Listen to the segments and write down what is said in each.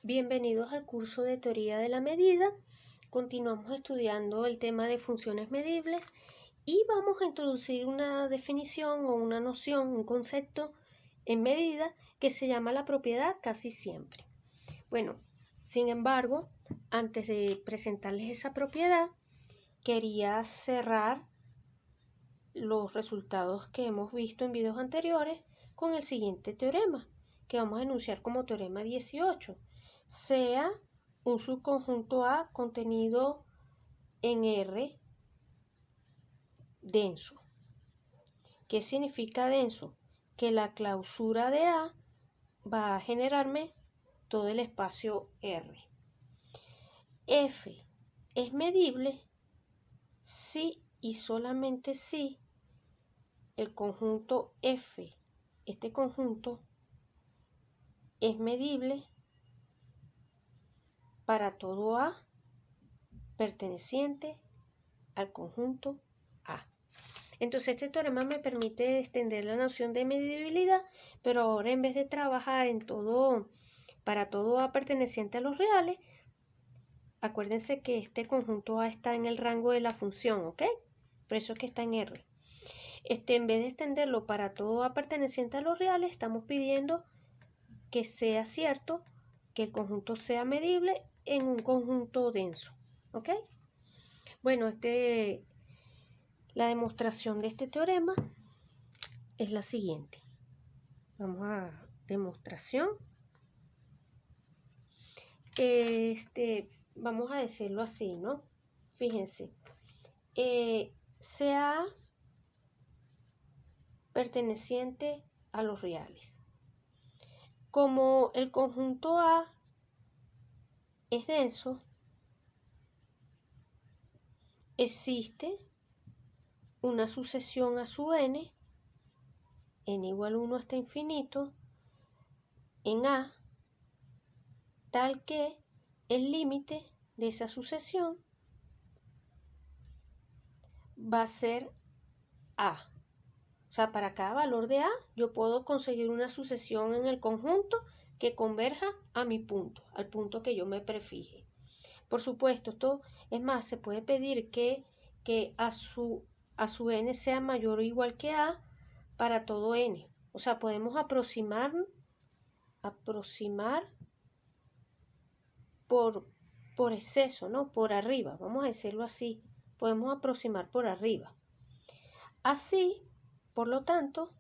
Bienvenidos al curso de Teoría de la Medida. Continuamos estudiando el tema de funciones medibles y vamos a introducir una definición o una noción, un concepto en medida que se llama la propiedad casi siempre. Bueno, sin embargo, antes de presentarles esa propiedad, quería cerrar los resultados que hemos visto en videos anteriores con el siguiente teorema, que vamos a enunciar como teorema 18. Sea un subconjunto A contenido en R denso. ¿Qué significa denso? Que la clausura de A va a generarme todo el espacio R. F es medible si y solamente si el conjunto F, este conjunto, es medible para todo A perteneciente al conjunto A. Entonces este teorema me permite extender la noción de medibilidad, pero ahora en vez de trabajar para todo A perteneciente a los reales, acuérdense que este conjunto A está en el rango de la función, ¿ok? Por eso es que está en R. En vez de extenderlo para todo A perteneciente a los reales, estamos pidiendo que sea cierto que el conjunto sea medible en un conjunto denso, ¿ok? Bueno, la demostración de este teorema es la siguiente. Vamos a demostración. Vamos a decirlo así, ¿no? Fíjense. Sea perteneciente a los reales. Como el conjunto A es denso, existe una sucesión a su n igual 1 hasta infinito, en A, tal que el límite de esa sucesión va a ser A. O sea, para cada valor de A, yo puedo conseguir una sucesión en el conjunto que converja a mi punto, al punto que yo me prefije. Por supuesto, esto es más, se puede pedir que a su n sea mayor o igual que A para todo n. O sea, podemos aproximar por exceso, ¿no? Por arriba, vamos a decirlo así. Podemos aproximar por arriba. Así, por lo tanto,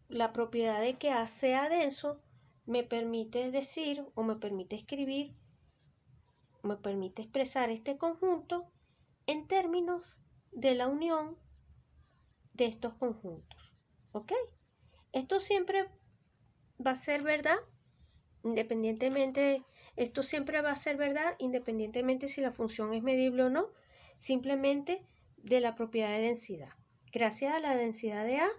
la propiedad de que A sea denso me permite decir o me permite escribir, me permite expresar este conjunto en términos de la unión de estos conjuntos. ¿Ok? Esto siempre va a ser verdad, esto siempre va a ser verdad independientemente si la función es medible o no, simplemente de la propiedad de densidad. Gracias a la densidad de A,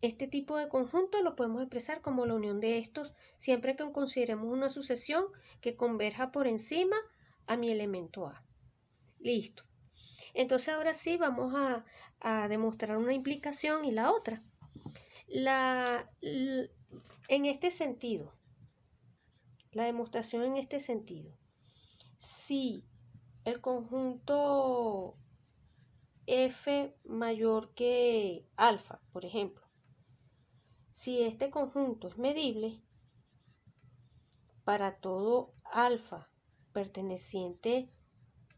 este tipo de conjunto lo podemos expresar como la unión de estos siempre que consideremos una sucesión que converja por encima a mi elemento A. Listo. Entonces ahora sí vamos a demostrar una implicación y la otra. En este sentido, la demostración en este sentido, si el conjunto F mayor que alfa, por ejemplo, si este conjunto es medible para todo alfa perteneciente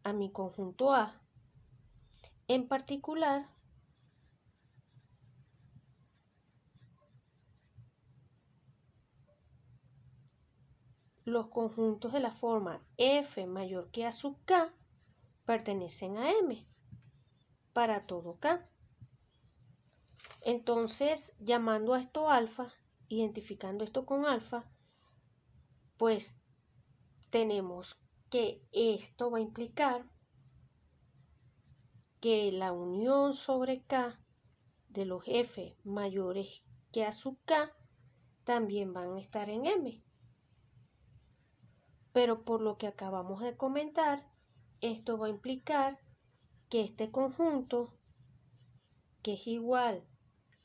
a mi conjunto A, en particular, los conjuntos de la forma F mayor que A sub K pertenecen a M para todo K. Entonces, llamando a esto alfa, identificando esto con alfa, pues tenemos que esto va a implicar que la unión sobre K de los F mayores que A sub K también van a estar en M. Pero por lo que acabamos de comentar, esto va a implicar que este conjunto, que es igual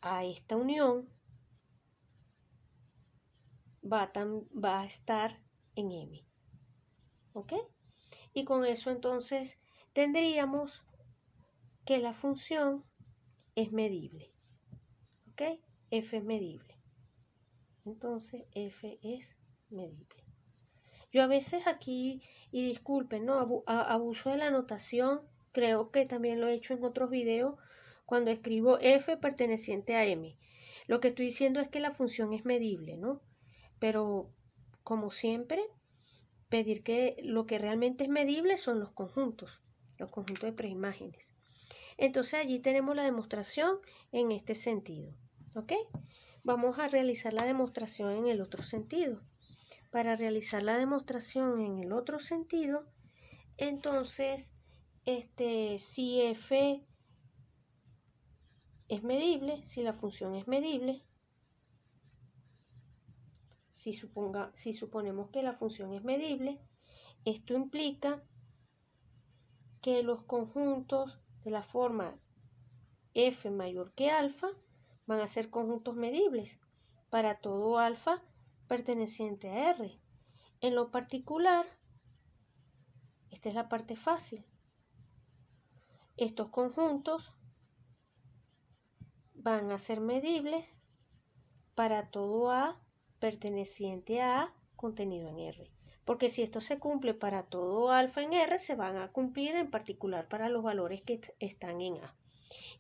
a esta unión, va a estar en M. ¿Ok? Y con eso entonces tendríamos que la función es medible. ¿Ok? F es medible. Entonces F es medible. Yo a veces aquí, y disculpen, ¿no? Abuso de la notación, creo que también lo he hecho en otros videos, cuando escribo F perteneciente a M. Lo que estoy diciendo es que la función es medible, ¿no? Pero, como siempre, pedir que lo que realmente es medible son los conjuntos de preimágenes. Entonces allí tenemos la demostración en este sentido, ¿ok? Vamos a realizar la demostración en el otro sentido. Para realizar la demostración en el otro sentido, entonces, si f es medible, si la función es medible, si suponemos que la función es medible, esto implica que los conjuntos de la forma f mayor que alfa van a ser conjuntos medibles para todo alfa perteneciente a R. En lo particular, esta es la parte fácil. Estos conjuntos van a ser medibles para todo A perteneciente a A contenido en R. Porque si esto se cumple para todo alfa en R, se van a cumplir en particular para los valores que están en A.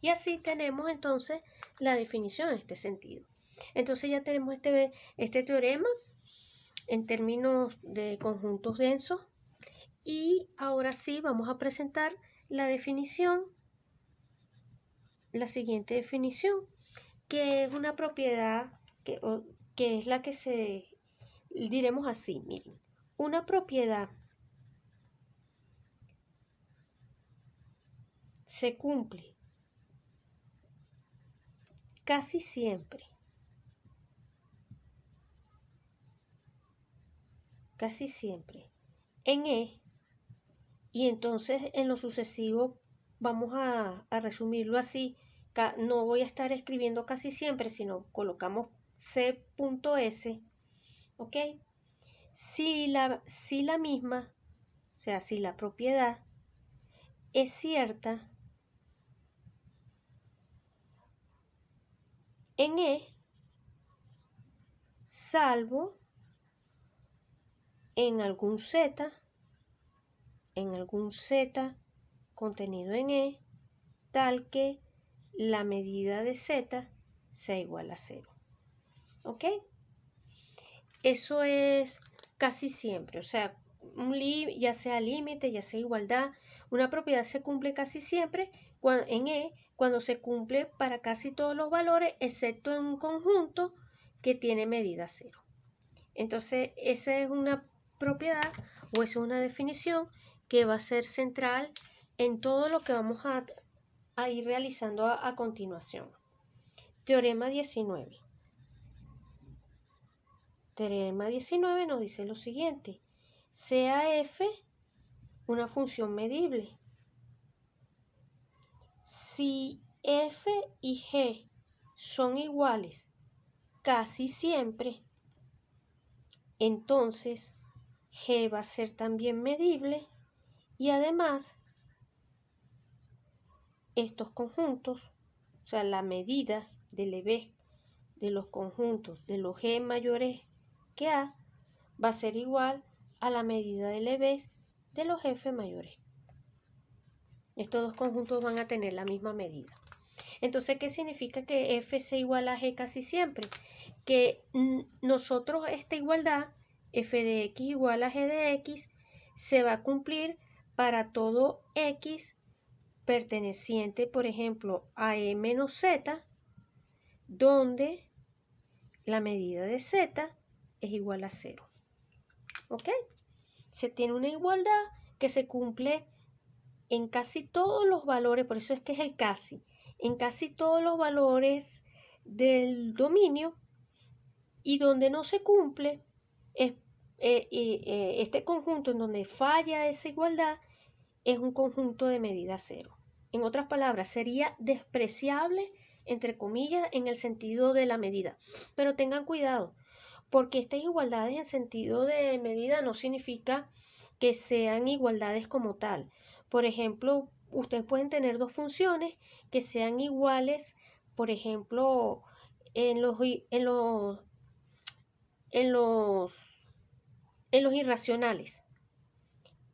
Y así tenemos entonces la definición en este sentido. Entonces ya tenemos este teorema en términos de conjuntos densos. Y ahora sí vamos a presentar la definición, la siguiente definición, que es una propiedad que es la que diremos así, miren, una propiedad se cumple casi siempre en E, y entonces en lo sucesivo vamos a resumirlo así. No voy a estar escribiendo casi siempre, sino colocamos C.S, ¿ok? Si la misma, o sea, si la propiedad es cierta en E, salvo en algún Z contenido en E, tal que la medida de Z sea igual a 0. ¿Ok? Eso es casi siempre, o sea, ya sea límite, ya sea igualdad, una propiedad se cumple casi siempre en E cuando se cumple para casi todos los valores, excepto en un conjunto que tiene medida 0. Entonces, esa es una propiedad o esa es una definición que va a ser central en todo lo que vamos a ir realizando a continuación. Teorema 19. Teorema 19 nos dice lo siguiente: sea f una función medible si f y g son iguales casi siempre, entonces g va a ser también medible y además estos conjuntos, o sea, la medida del EB de los conjuntos de los g mayores que A va a ser igual a la medida del EB de los f mayores. Estos dos conjuntos van a tener la misma medida. Entonces, ¿qué significa que f sea igual a g casi siempre? Que nosotros esta igualdad, f de x igual a g de x, se va a cumplir para todo x perteneciente, por ejemplo, a e menos z, donde la medida de z es igual a 0. ¿Ok? Se tiene una igualdad que se cumple en casi todos los valores, por eso es que es el casi, en casi todos los valores del dominio, y donde no se cumple este conjunto en donde falla esa igualdad es un conjunto de medida 0. En otras palabras, sería despreciable, entre comillas, en el sentido de la medida. Pero tengan cuidado, porque estas igualdades en sentido de medida no significa que sean igualdades como tal. Por ejemplo, ustedes pueden tener dos funciones que sean iguales, por ejemplo, en los irracionales,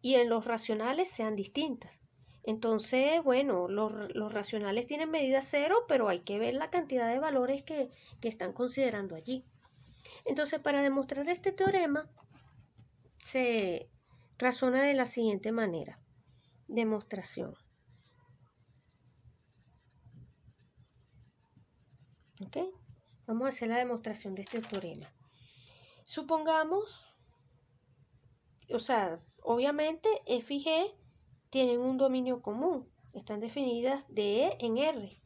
y en los racionales sean distintas. Entonces, bueno, los racionales tienen medida cero, pero hay que ver la cantidad de valores que están considerando allí. Entonces, para demostrar este teorema, se razona de la siguiente manera. Demostración. ¿Ok? Vamos a hacer la demostración de este teorema. Supongamos, o sea, obviamente f y g tienen un dominio común. Están definidas de E en R.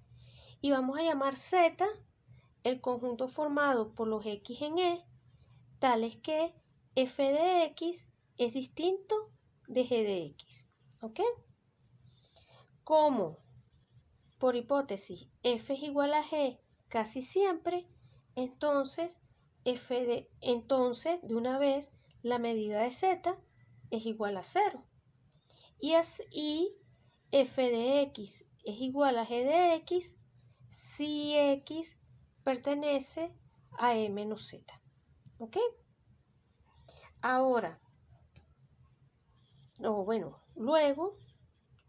Y vamos a llamar Z el conjunto formado por los X en E, tales que f de X es distinto de g de X. ¿Ok? Como, por hipótesis, f es igual a g casi siempre, entonces de una vez la medida de z es igual a 0. Y f de x es igual a g de x si x pertenece a e menos z. ¿Ok? Ahora, luego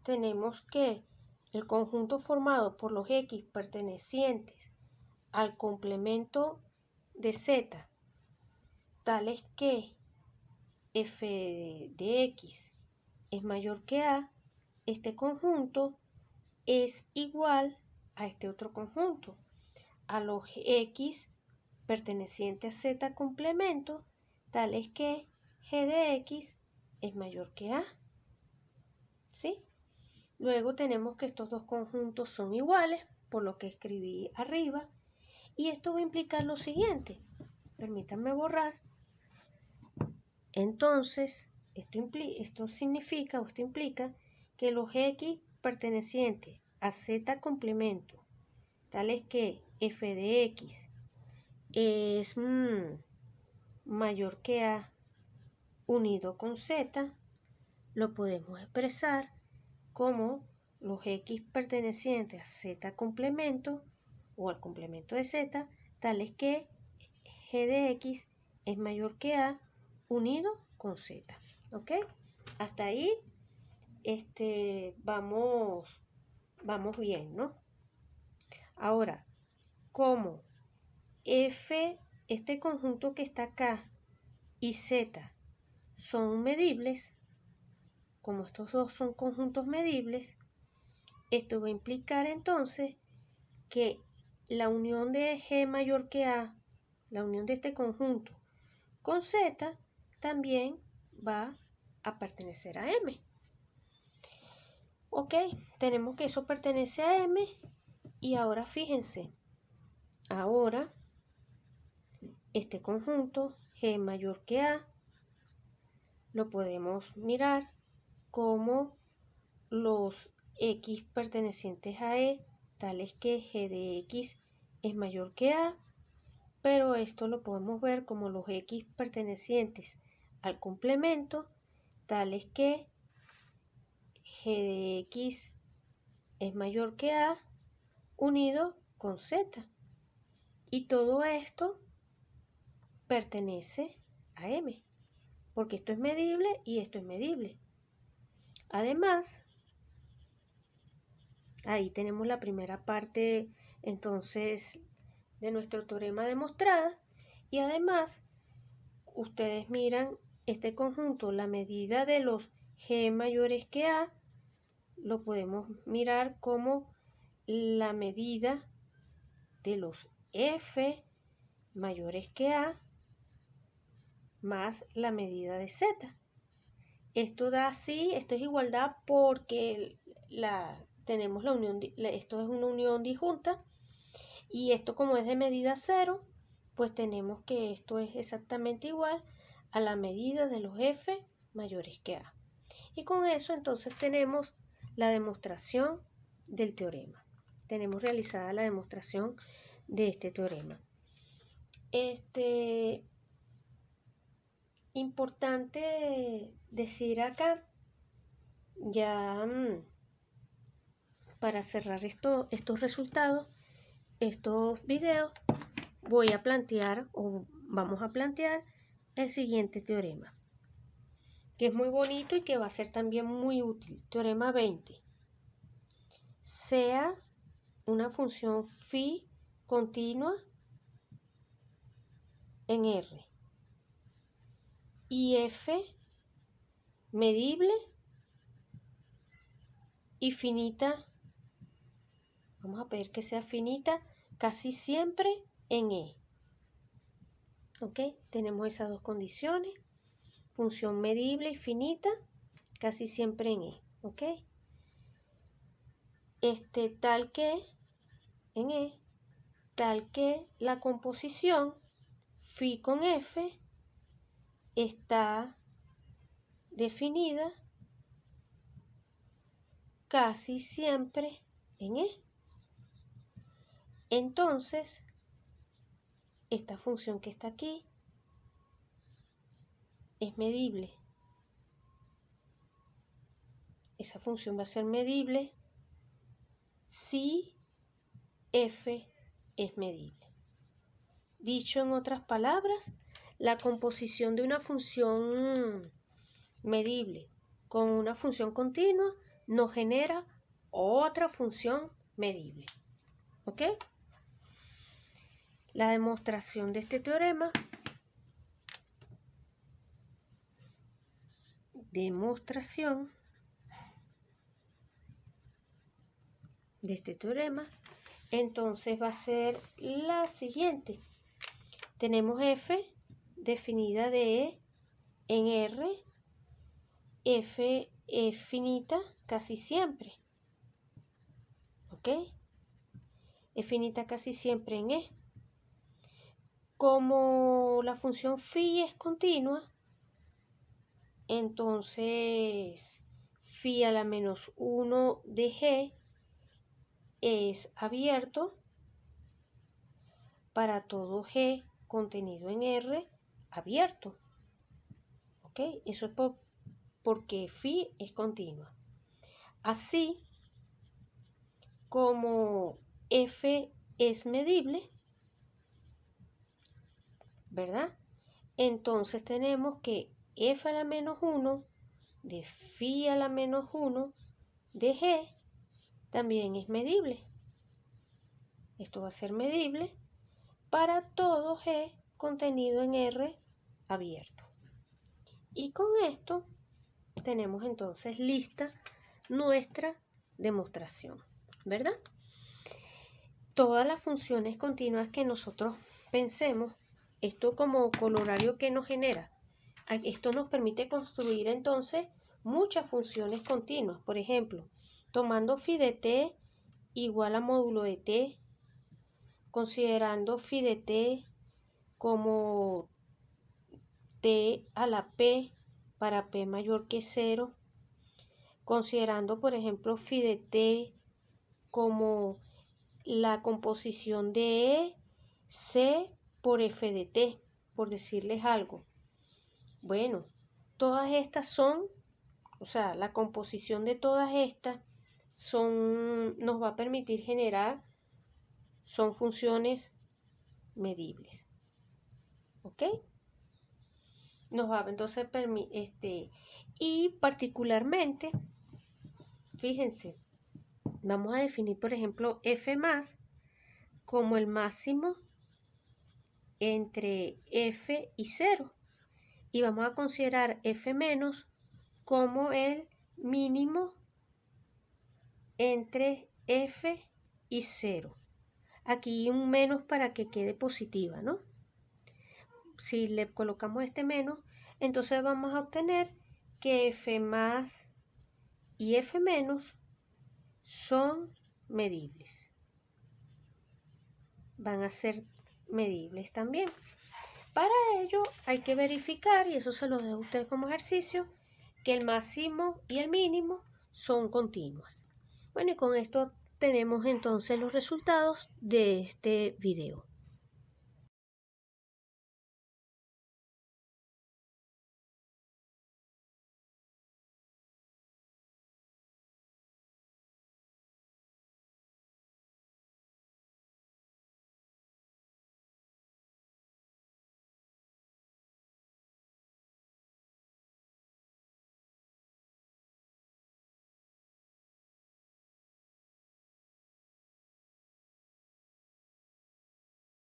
tenemos que el conjunto formado por los x pertenecientes al complemento de z, tales que f de x es mayor que a, este conjunto es igual a este otro conjunto, a los x pertenecientes a z complemento, tales que g de x es mayor que a. ¿Sí? Luego tenemos que estos dos conjuntos son iguales, por lo que escribí arriba, y esto va a implicar lo siguiente. Permítanme borrar. Entonces, esto implica que los x pertenecientes a z complemento, tales que f de x es mayor que a unido con z, lo podemos expresar como los x pertenecientes a z complemento o al complemento de z, tales que g de x es mayor que a unido con z. ¿Ok? Hasta ahí vamos bien, ¿no? Ahora, como f, este conjunto que está acá, y z son medibles, como estos dos son conjuntos medibles, esto va a implicar entonces que la unión de g mayor que a, la unión de este conjunto con z, también va a pertenecer a M. Ok, tenemos que eso pertenece a M y ahora fíjense, ahora este conjunto G mayor que A lo podemos mirar como los X pertenecientes a E, tales que G de X es mayor que A, pero esto lo podemos ver como los X pertenecientes al complemento, tales que g de x es mayor que a unido con z. Y todo esto pertenece a M, porque esto es medible y esto es medible. Además, ahí tenemos la primera parte entonces de nuestro teorema demostrada. Y además, ustedes miran este conjunto, la medida de los g mayores que a, lo podemos mirar como la medida de los f mayores que a más la medida de z. Esto da así, esto es igualdad porque tenemos la unión, esto es una unión disjunta, y esto como es de medida 0, pues tenemos que esto es exactamente igual a la medida de los f mayores que a. Y con eso entonces tenemos la demostración del teorema. Tenemos realizada la demostración de este teorema. Importante decir acá, ya para cerrar estos resultados, estos videos, voy a plantear o vamos a plantear el siguiente teorema, que es muy bonito y que va a ser también muy útil. Teorema 20. Sea una función phi continua en R y f medible y finita, vamos a pedir que sea finita casi siempre en E. ¿Ok? Tenemos esas dos condiciones, función medible y finita casi siempre en E. ¿Ok? Tal que en E, tal que la composición phi con f está definida casi siempre en E. Entonces, esta función que está aquí es medible. Esa función va a ser medible si f es medible. Dicho en otras palabras, la composición de una función medible con una función continua nos genera otra función medible. ¿Ok? La demostración de este teorema. Demostración de este teorema. Entonces va a ser la siguiente. Tenemos f definida de E en R. F es finita casi siempre. ¿Ok? Es finita casi siempre en E. Como la función phi es continua, entonces phi a la menos 1 de G es abierto para todo G contenido en R abierto. ¿Ok? Eso es porque phi es continua. Así como f es medible, ¿verdad? Entonces tenemos que f a la menos 1 de phi a la menos 1 de G también es medible. Esto va a ser medible para todo G contenido en R abierto. Y con esto tenemos entonces lista nuestra demostración, ¿verdad? Todas las funciones continuas que nosotros pensemos, esto como colorario que nos genera, esto nos permite construir entonces muchas funciones continuas. Por ejemplo, tomando phi de t igual a módulo de t, considerando phi de t como t a la p para p mayor que 0, considerando por ejemplo phi de t como la composición de E, C por f de t, por decirles algo. Bueno, todas estas son, o sea, la composición de todas estas nos va a permitir generar, son funciones medibles. ¿Ok? Nos va a entonces permitir, y particularmente, fíjense, vamos a definir, por ejemplo, f más como el máximo entre f y 0. Y vamos a considerar f menos como el mínimo entre f y 0. Aquí un menos para que quede positiva, ¿no? Si le colocamos este menos, entonces vamos a obtener que f más y f menos son medibles. Van a ser medibles también. Para ello hay que verificar, y eso se lo dejo a ustedes como ejercicio, que el máximo y el mínimo son continuas. Bueno, y con esto tenemos entonces los resultados de este video.